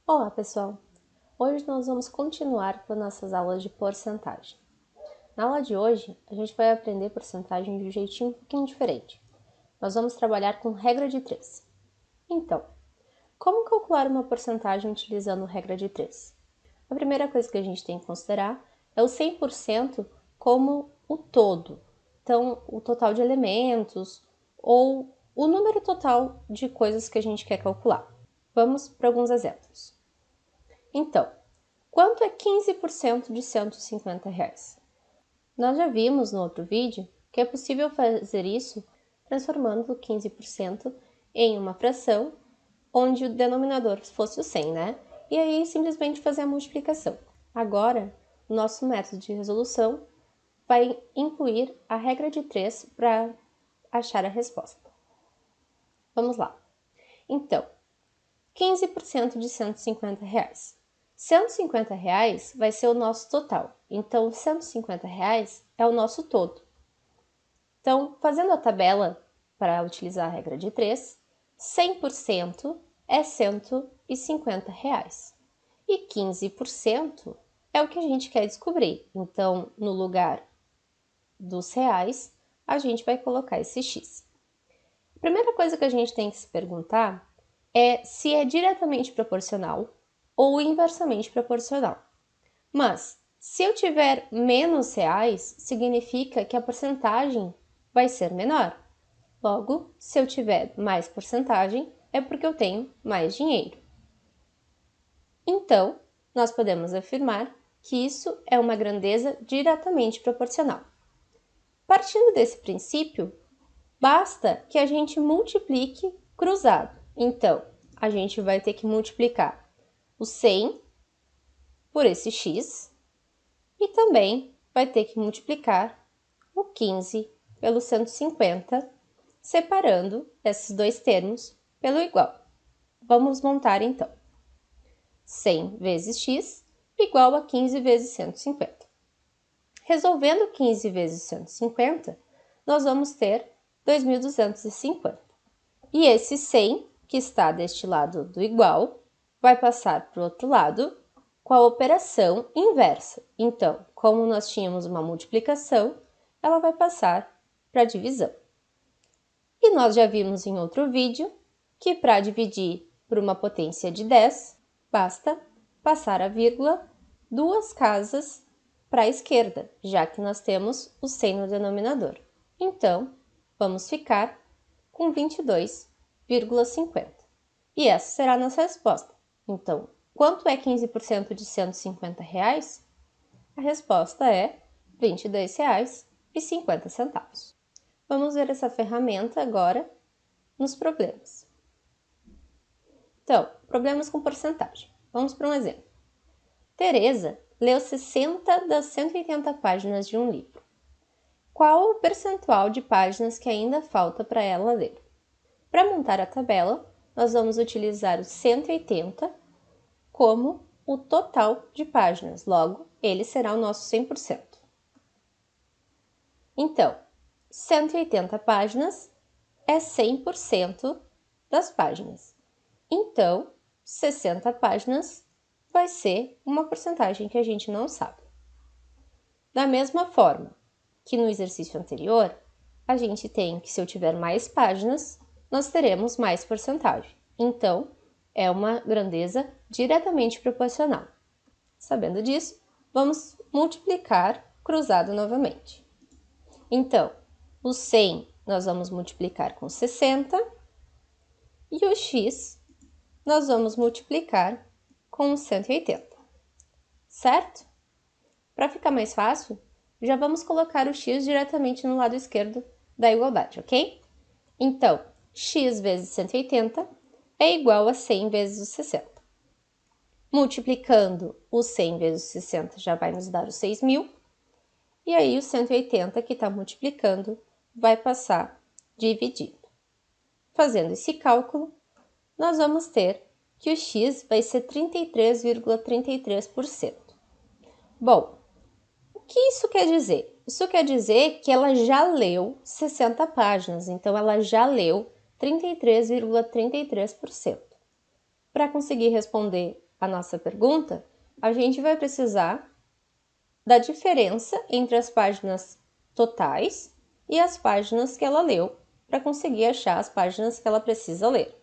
Olá, pessoal! Hoje nós vamos continuar com as nossas aulas de porcentagem. Na aula de hoje, a gente vai aprender porcentagem de um jeitinho um pouquinho diferente. Nós vamos trabalhar com regra de 3. Então, como calcular uma porcentagem utilizando regra de 3? A primeira coisa que a gente tem que considerar é o 100% como o todo. Então, o total de elementos ou o número total de coisas que a gente quer calcular. Vamos para alguns exemplos. Então, quanto é 15% de R$ 150? Nós já vimos no outro vídeo que é possível fazer isso transformando 15% em uma fração onde o denominador fosse o 100, né? E aí simplesmente fazer a multiplicação. Agora, o nosso método de resolução vai incluir a regra de 3 para achar a resposta. Vamos lá. Então, 15% de R$ 150. R$ 150 vai ser o nosso total, então R$ 150 é o nosso todo. Então, fazendo a tabela para utilizar a regra de 3, 100% é R$ 150 e 15% é o que a gente quer descobrir. Então, no lugar dos reais, a gente vai colocar esse X. A primeira coisa que a gente tem que se perguntar é se é diretamente proporcional ou inversamente proporcional. Mas, se eu tiver menos reais, significa que a porcentagem vai ser menor. Logo, se eu tiver mais porcentagem, é porque eu tenho mais dinheiro. Então, nós podemos afirmar que isso é uma grandeza diretamente proporcional. Partindo desse princípio, basta que a gente multiplique cruzado. Então, a gente vai ter que multiplicar o 100 por esse x e também vai ter que multiplicar o 15 pelo 150, separando esses dois termos pelo igual. Vamos montar então. 100 vezes x igual a 15 vezes 150. Resolvendo 15 vezes 150, nós vamos ter 2.250. E esse 100, que está deste lado do igual, vai passar para o outro lado com a operação inversa. Então, como nós tínhamos uma multiplicação, ela vai passar para a divisão. E nós já vimos em outro vídeo que para dividir por uma potência de 10, basta passar a vírgula 2 casas para a esquerda, já que nós temos o 100 no denominador. Então, vamos ficar com 22,50. E essa será a nossa resposta. Então, quanto é 15% de R$ 150? A resposta é R$ 22,50. Vamos ver essa ferramenta agora nos problemas. Então, problemas com porcentagem. Vamos para um exemplo. Tereza leu 60 das 180 páginas de um livro. Qual o percentual de páginas que ainda falta para ela ler? Para montar a tabela, nós vamos utilizar o 180 como o total de páginas, logo, ele será o nosso 100%. Então, 180 páginas é 100% das páginas. Então, 60 páginas vai ser uma porcentagem que a gente não sabe. Da mesma forma que no exercício anterior, a gente tem que se eu tiver mais páginas, nós teremos mais porcentagem. Então, é uma grandeza diretamente proporcional. Sabendo disso, vamos multiplicar cruzado novamente. Então, o 100 nós vamos multiplicar com 60 e o x nós vamos multiplicar com 180, certo? Para ficar mais fácil, já vamos colocar o x diretamente no lado esquerdo da igualdade, ok? Então, x vezes 180 é igual a 100 vezes o 60. Multiplicando o 100 vezes o 60 já vai nos dar os 6.000. E aí o 180 que está multiplicando vai passar dividindo. Fazendo esse cálculo, nós vamos ter que o x vai ser 33,33%. Bom, o que isso quer dizer? Isso quer dizer que ela já leu 60 páginas, então ela já leu 33,33%. Para conseguir responder a nossa pergunta, a gente vai precisar da diferença entre as páginas totais e as páginas que ela leu para conseguir achar as páginas que ela precisa ler.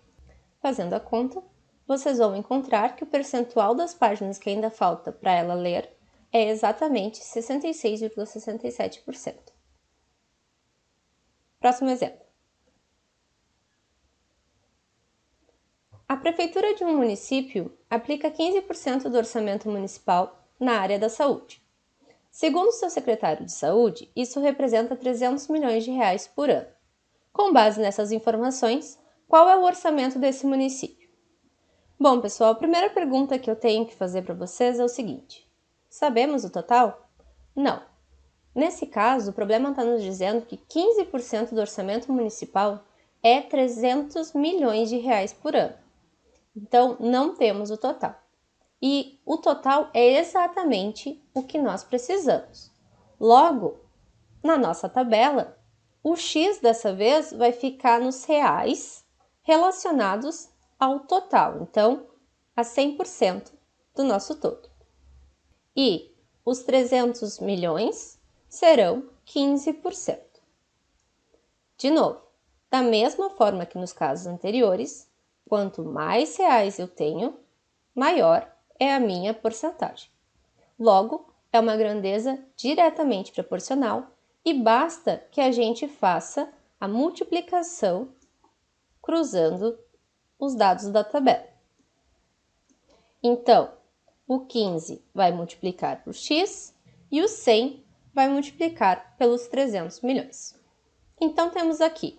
Fazendo a conta, vocês vão encontrar que o percentual das páginas que ainda falta para ela ler é exatamente 66,67%. Próximo exemplo. A prefeitura de um município aplica 15% do orçamento municipal na área da saúde. Segundo seu secretário de saúde, isso representa 300 milhões de reais por ano. Com base nessas informações, qual é o orçamento desse município? Bom, pessoal, a primeira pergunta que eu tenho que fazer para vocês é o seguinte: sabemos o total? Não. Nesse caso, o problema está nos dizendo que 15% do orçamento municipal é 300 milhões de reais por ano. Então, não temos o total. E o total é exatamente o que nós precisamos. Logo, na nossa tabela, o X dessa vez vai ficar nos reais relacionados ao total, então a 100% do nosso todo. E os 300 milhões serão 15%. De novo, da mesma forma que nos casos anteriores, quanto mais reais eu tenho, maior é a minha porcentagem. Logo, é uma grandeza diretamente proporcional e basta que a gente faça a multiplicação cruzando os dados da tabela. Então, o 15 vai multiplicar por x e o 100 vai multiplicar pelos 300 milhões. Então, temos aqui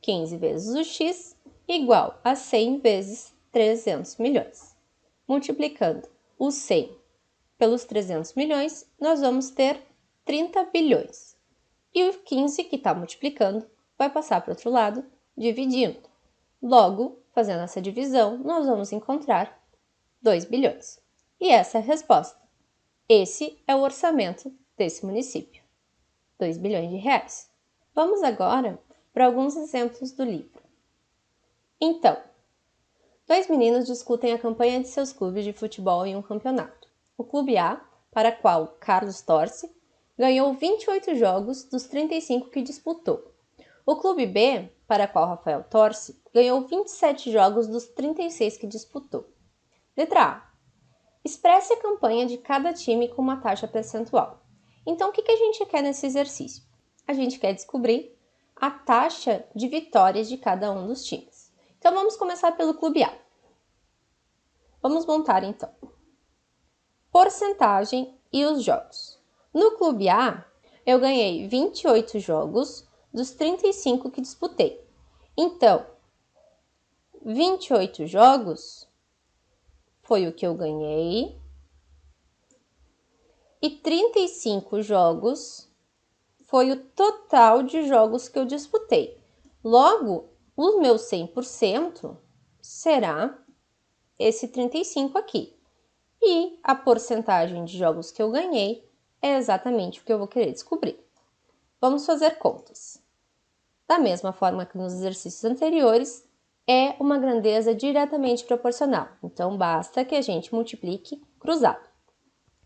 15 vezes o x igual a 100 vezes 300 milhões. Multiplicando o 100 pelos 300 milhões, nós vamos ter 30 bilhões. E o 15 que está multiplicando vai passar para o outro lado, dividindo. Logo, fazendo essa divisão, nós vamos encontrar 2 bilhões. E essa é a resposta. Esse é o orçamento desse município. 2 bilhões de reais. Vamos agora para alguns exemplos do livro. Então, dois meninos discutem a campanha de seus clubes de futebol em um campeonato. O clube A, para qual Carlos torce, ganhou 28 jogos dos 35 que disputou. O clube B, para qual Rafael torce, ganhou 27 jogos dos 36 que disputou. Letra A. Expresse a campanha de cada time com uma taxa percentual. Então, o que a gente quer nesse exercício? A gente quer descobrir a taxa de vitórias de cada um dos times. Então, vamos começar pelo clube A. Vamos montar, então, porcentagem e os jogos. No clube A, eu ganhei 28 jogos dos 35 que disputei. Então, 28 jogos foi o que eu ganhei e 35 jogos foi o total de jogos que eu disputei. Logo, o meu 100% será esse 35 aqui. E a porcentagem de jogos que eu ganhei é exatamente o que eu vou querer descobrir. Vamos fazer contas. Da mesma forma que nos exercícios anteriores, é uma grandeza diretamente proporcional. Então, basta que a gente multiplique cruzado.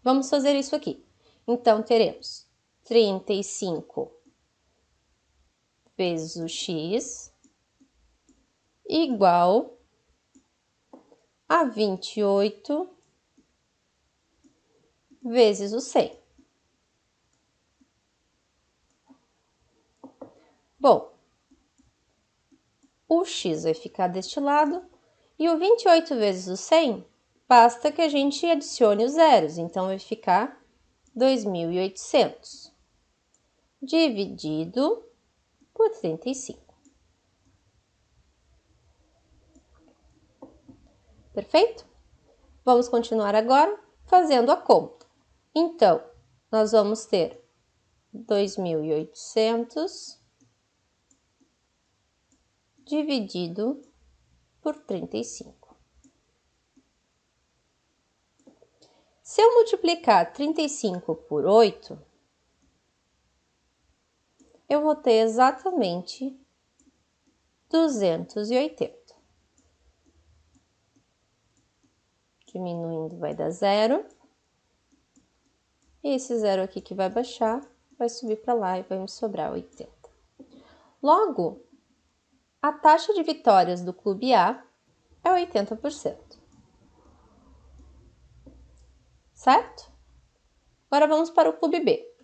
Vamos fazer isso aqui. Então, teremos 35 vezes o x igual a 28 vezes o 100. Bom, o x vai ficar deste lado e o 28 vezes o 100, basta que a gente adicione os zeros, então vai ficar 2.800 dividido por 35. Perfeito? Vamos continuar agora fazendo a conta. Então, nós vamos ter 2.800 dividido por 35. Se eu multiplicar 35 por 8, eu vou ter exatamente 280. Diminuindo vai dar 0. E esse 0 aqui que vai baixar, vai subir para lá e vai me sobrar 80. Logo, a taxa de vitórias do Clube A é 80%. Certo? Agora vamos para o Clube B.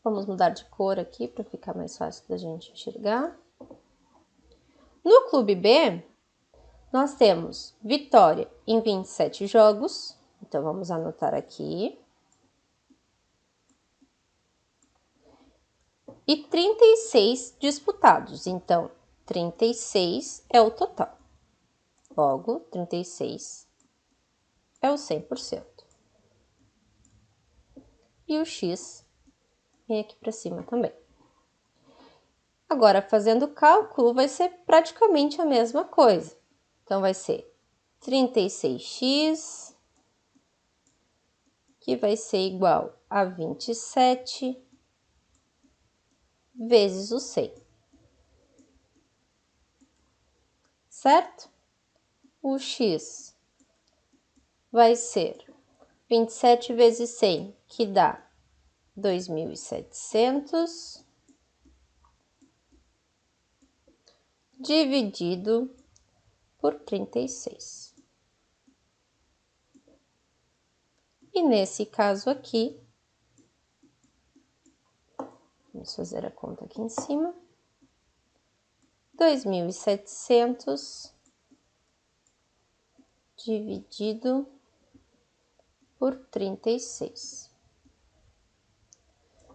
Vamos mudar de cor aqui para ficar mais fácil da gente enxergar. No Clube B, nós temos vitória em 27 jogos. Então, vamos anotar aqui. E 36 disputados. Então, 36 é o total. Logo, 36 é o 100%. E o X vem aqui para cima também. Agora, fazendo o cálculo, vai ser praticamente a mesma coisa. Então, vai ser 36x, que vai ser igual a 27 vezes o 100. Certo? O x vai ser 27 vezes 100, que dá 2.700, dividido por 36. E nesse caso aqui, vamos fazer a conta aqui em cima, 2.700 dividido por 36.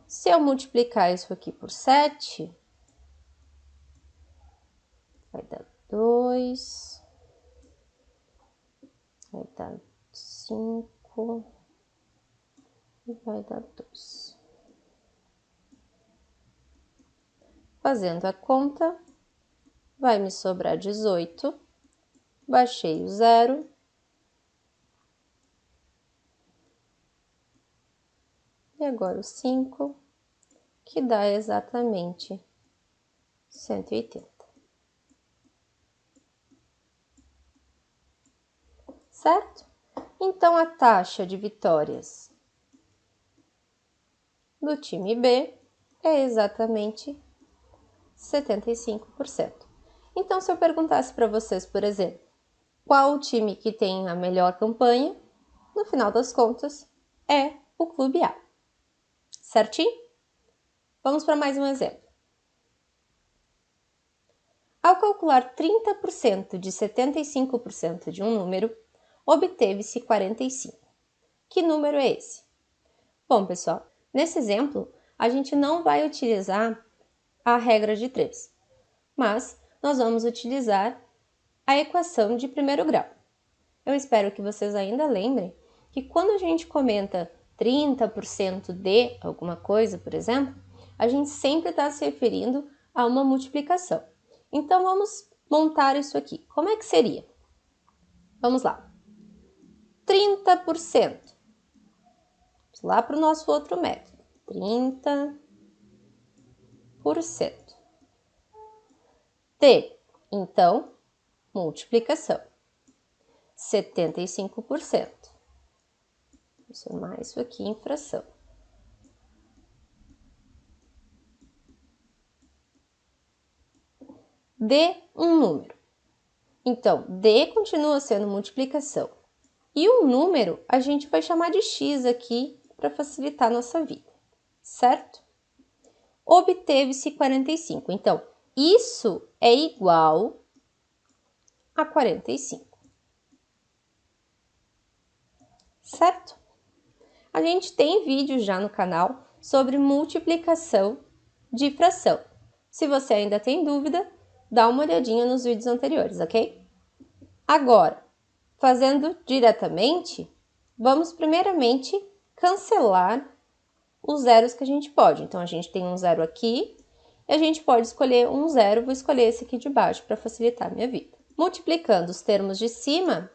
Se eu multiplicar isso aqui por 7, vai dar 2, vai dar 5 e vai dar 2. Fazendo a conta, vai me sobrar 18, baixei o 0, e agora o 5, que dá exatamente 180. Certo? Então, a taxa de vitórias do time B é exatamente 75%. Então, se eu perguntasse para vocês, por exemplo, qual o time que tem a melhor campanha, no final das contas, é o Clube A. Certinho? Vamos para mais um exemplo. Ao calcular 30% de 75% de um número, obteve-se 45. Que número é esse? Bom, pessoal, nesse exemplo, a gente não vai utilizar a regra de 3, mas nós vamos utilizar a equação de primeiro grau. Eu espero que vocês ainda lembrem que quando a gente comenta 30% de alguma coisa, por exemplo, a gente sempre está se referindo a uma multiplicação. Então, vamos montar isso aqui. Como é que seria? Vamos lá. 30%. Vamos lá para o nosso outro método. 30%. De, então, multiplicação. 75%. Vou somar isso aqui em fração. De um número. Então, D continua sendo multiplicação. E o número a gente vai chamar de X aqui para facilitar a nossa vida, certo? Obteve-se 45. Então, isso é igual a 45. Certo? A gente tem vídeo já no canal sobre multiplicação de fração. Se você ainda tem dúvida, dá uma olhadinha nos vídeos anteriores, ok? Agora, fazendo diretamente, vamos primeiramente cancelar os zeros que a gente pode. Então, a gente tem um zero aqui e a gente pode escolher um zero. Vou escolher esse aqui de baixo para facilitar a minha vida. Multiplicando os termos de cima,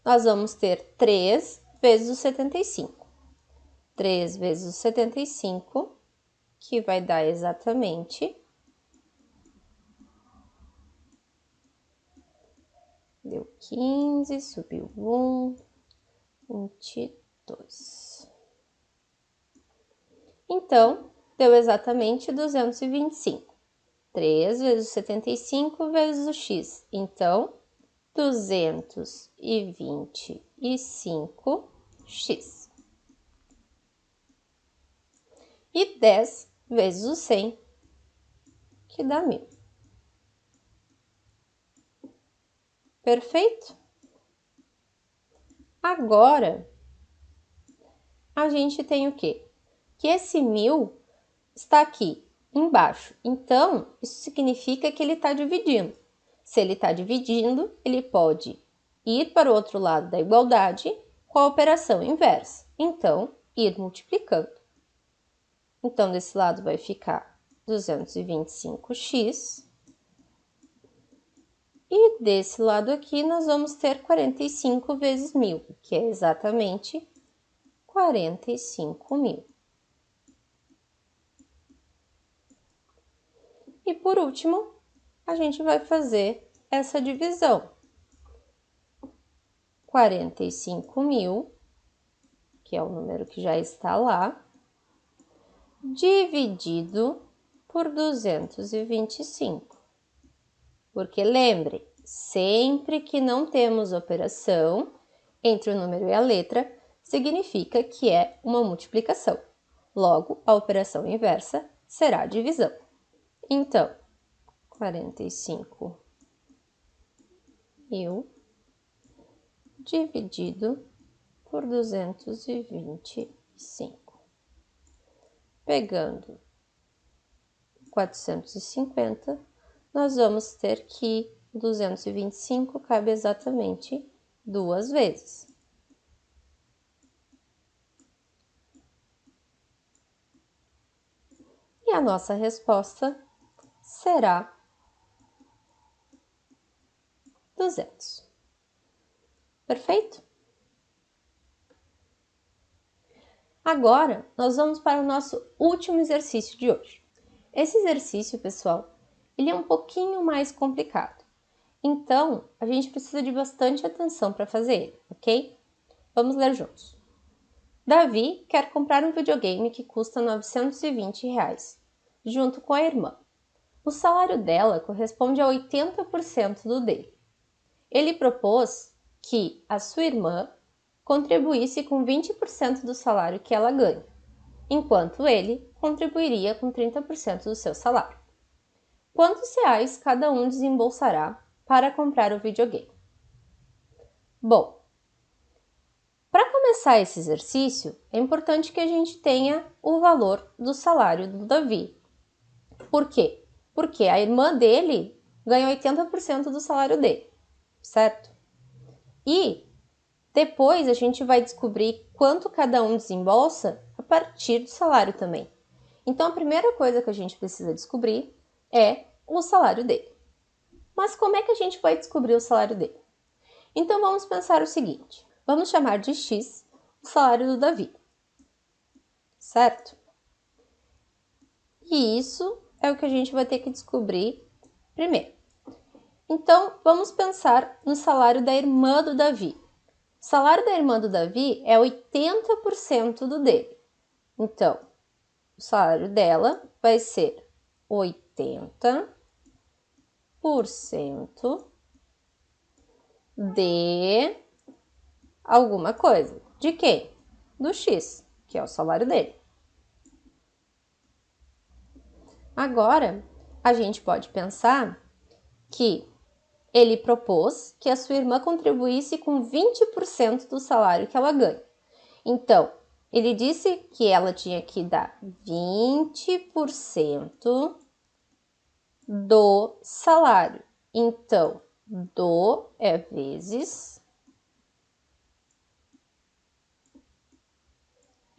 nós vamos ter 3 vezes o 75. 3 vezes o 75, que vai dar exatamente Deu 15, subiu 1, 22. Então, deu exatamente 225. 3 vezes 75 vezes o x. Então, 225x. E 10 vezes o 100, que dá 1000. Perfeito? Agora, a gente tem o quê? Que esse 1000 está aqui embaixo. Então, isso significa que ele está dividindo. Se ele está dividindo, ele pode ir para o outro lado da igualdade com a operação inversa. Então, ir multiplicando. Então, desse lado vai ficar 225x. E desse lado aqui, nós vamos ter 45 vezes 1000, que é exatamente 45.000. E por último, a gente vai fazer essa divisão. 45.000, que é o número que já está lá, dividido por 225. Porque lembre, sempre que não temos operação entre o número e a letra, significa que é uma multiplicação. Logo, a operação inversa será a divisão. Então, 45.000 dividido por 225. Pegando 450, nós vamos ter que 225 cabe exatamente 2 vezes. E a nossa resposta será 200. Perfeito? Agora, nós vamos para o nosso último exercício de hoje. Esse exercício, pessoal, ele é um pouquinho mais complicado. Então, a gente precisa de bastante atenção para fazer ele, ok? Vamos ler juntos. Davi quer comprar um videogame que custa R$ 920, junto com a irmã. O salário dela corresponde a 80% do dele. Ele propôs que a sua irmã contribuísse com 20% do salário que ela ganha, enquanto ele contribuiria com 30% do seu salário. Quantos reais cada um desembolsará para comprar o videogame? Bom, para começar esse exercício, é importante que a gente tenha o valor do salário do Davi. Por quê? Porque a irmã dele ganha 80% do salário dele, certo? E depois a gente vai descobrir quanto cada um desembolsa a partir do salário também. Então, a primeira coisa que a gente precisa descobrir é o salário dele. Mas como é que a gente vai descobrir o salário dele? Então, vamos pensar o seguinte. Vamos chamar de X o salário do Davi, certo? E isso é o que a gente vai ter que descobrir primeiro. Então, vamos pensar no salário da irmã do Davi. O salário da irmã do Davi é 80% do dele. Então, o salário dela vai ser 80% de alguma coisa. De quem? Do X, que é o salário dele. Agora, a gente pode pensar que ele propôs que a sua irmã contribuísse com 20% do salário que ela ganha. Então, ele disse que ela tinha que dar 20% do salário. Então, do é vezes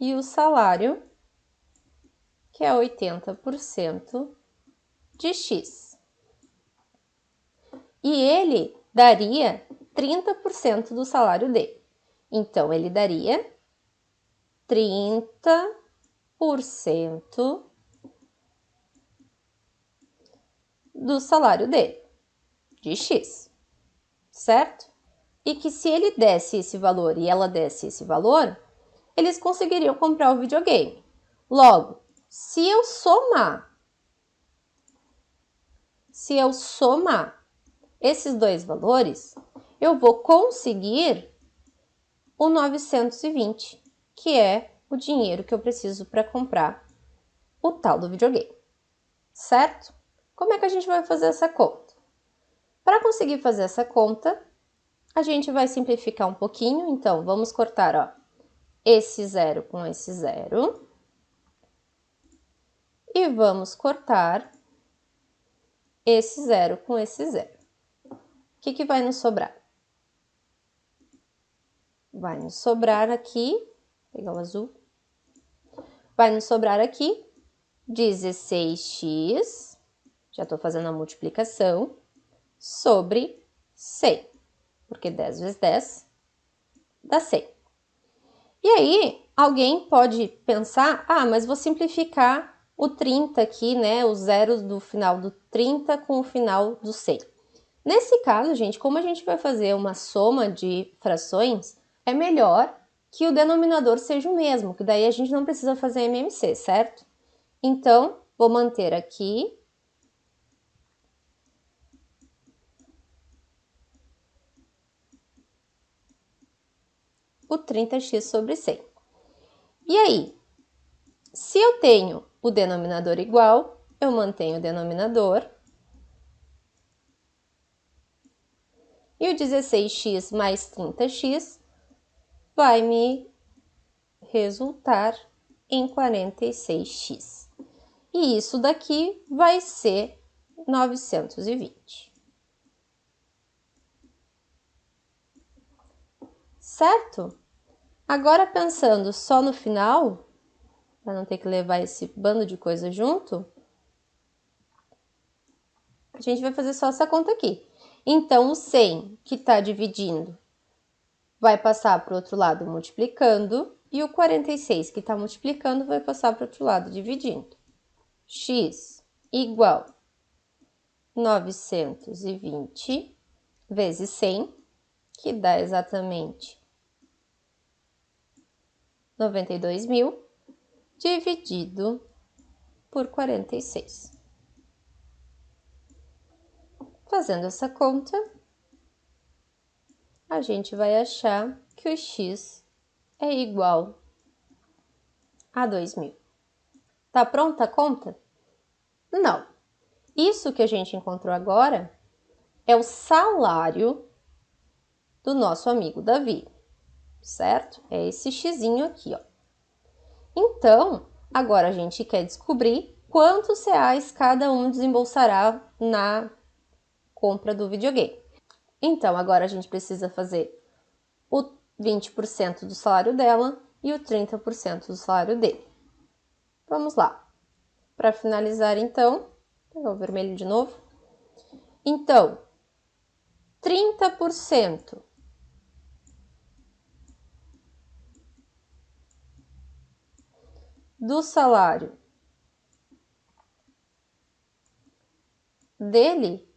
e o salário, que é 80% de X. E ele daria 30% do salário dele. Então, ele daria 30% do salário dele, de X, certo? E que se ele desse esse valor e ela desse esse valor, eles conseguiriam comprar o videogame. Logo, se eu somar esses dois valores, eu vou conseguir o 920, que é o dinheiro que eu preciso para comprar o tal do videogame, certo? Como é que a gente vai fazer essa conta? Para conseguir fazer essa conta, a gente vai simplificar um pouquinho, então vamos cortar, ó, esse zero com esse zero e vamos cortar esse zero com esse zero. O que vai nos sobrar? Vai nos sobrar aqui, vou pegar o azul, vai nos sobrar aqui 16x, já estou fazendo a multiplicação, sobre 100, porque 10 vezes 10 dá 100. E aí, alguém pode pensar, mas vou simplificar o 30 aqui, né, os zeros do final do 30 com o final do 100. Nesse caso, gente, como a gente vai fazer uma soma de frações, é melhor que o denominador seja o mesmo, que daí a gente não precisa fazer MMC, certo? Então, vou manter aqui o 30x sobre 100. E aí, se eu tenho o denominador igual, eu mantenho o denominador. E o 16x mais 30x vai me resultar em 46x. E isso daqui vai ser 920. Certo? Agora, pensando só no final, para não ter que levar esse bando de coisa junto, a gente vai fazer só essa conta aqui. Então, o 100 que está dividindo vai passar para o outro lado multiplicando, e o 46 que está multiplicando vai passar para o outro lado dividindo. X igual 920 vezes 100, que dá exatamente 92.000, dividido por 46. Fazendo essa conta, a gente vai achar que o x é igual a 2.000. Tá pronta a conta? Não. Isso que a gente encontrou agora é o salário do nosso amigo Davi, certo? É esse xizinho aqui, ó. Então, agora a gente quer descobrir quantos reais cada um desembolsará na compra do videogame. Então, agora a gente precisa fazer o 20% do salário dela e o 30% do salário dele. Vamos lá. Para finalizar, então, vou pegar o vermelho de novo. Então, 30% do salário dele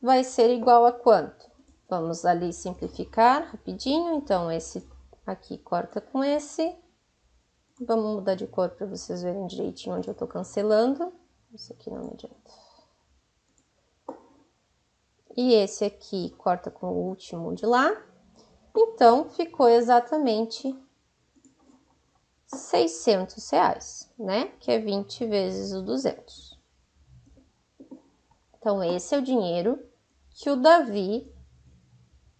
vai ser igual a quanto? Vamos ali simplificar rapidinho. Então, esse aqui corta com esse. Vamos mudar de cor para vocês verem direitinho onde eu estou cancelando. Isso aqui não me adianta. E esse aqui corta com o último de lá. Então, ficou exatamente 600 reais, né? Que é 20 vezes o 200. Então, esse é o dinheiro que o Davi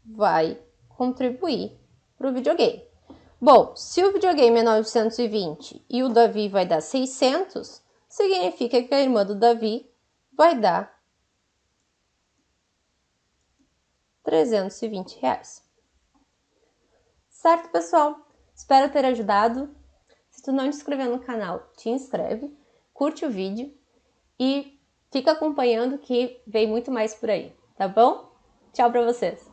vai contribuir para o videogame. Bom, se o videogame é 920 e o Davi vai dar 600, significa que a irmã do Davi vai dar 320 reais. Certo, pessoal? Espero ter ajudado. Se tu não te inscreveu no canal, te inscreve, curte o vídeo e fica acompanhando que vem muito mais por aí, tá bom? Tchau pra vocês!